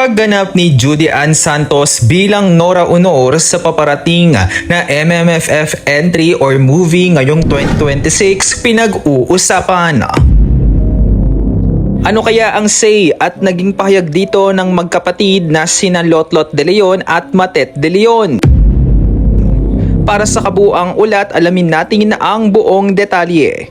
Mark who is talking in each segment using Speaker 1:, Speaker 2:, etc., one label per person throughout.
Speaker 1: Pagganap ni Judy Ann Santos bilang Nora Honor sa paparating na MMFF entry or movie ngayong 2026, pinag-uusapan. Ano kaya ang say at naging pahayag dito ng magkapatid na sina Lotlot De Leon at Matet De Leon? Para sa kabuuang ulat, alamin natin ang buong detalye.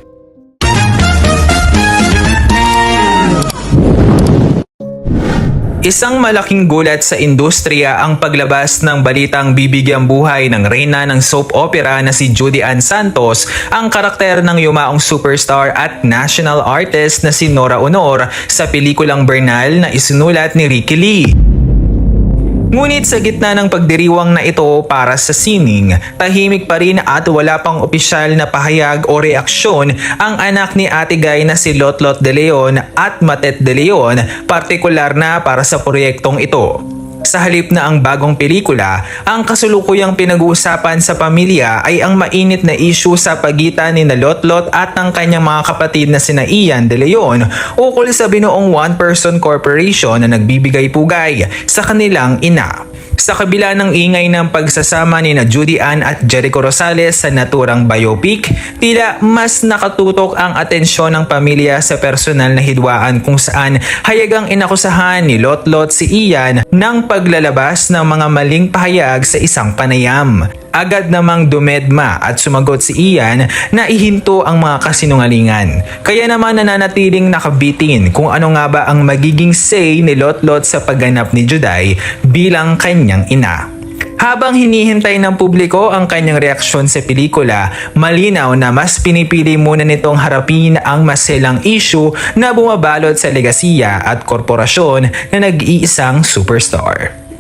Speaker 1: Isang malaking gulat sa industriya ang paglabas ng balitang bibigyang buhay ng reyna ng soap opera na si Judy Ann Santos, ang karakter ng yumaong superstar at national artist na si Nora Honor sa pelikulang Bernal na isinulat ni Ricky Lee. Ngunit sa gitna ng pagdiriwang na ito para sa sining, tahimik pa rin at wala pang opisyal na pahayag o reaksyon ang anak ni Ate Guy na si Lotlot De Leon at Matet De Leon, partikular na para sa proyektong ito. Sa halip na ang bagong pelikula, ang kasulukuyang pinag-uusapan sa pamilya ay ang mainit na issue sa pagitan ni Lotlot at ng kanyang mga kapatid na sina Ian De Leon ukol sa binuong one-person corporation na nagbibigay pugay sa kanilang ina. Sa kabila ng ingay ng pagsasama ni Judy Ann at Jericho Rosales sa naturang biopic, tila mas nakatutok ang atensyon ng pamilya sa personal na hidwaan kung saan hayagang inakusahan ni Lotlot si Ian ng paglalabas ng mga maling pahayag sa isang panayam. Agad namang dumedma at sumagot si Ian na ihinto ang mga kasinungalingan. Kaya naman nananatiling nakabitin kung ano nga ba ang magiging say ni Lotlot sa pagganap ni Juday bilang kanyang ina. Habang hinihintay ng publiko ang kanyang reaksyon sa pelikula, malinaw na mas pinipili muna nitong harapin ang maselang issue na bumabalot sa legasiya at korporasyon na nag-iisang superstar.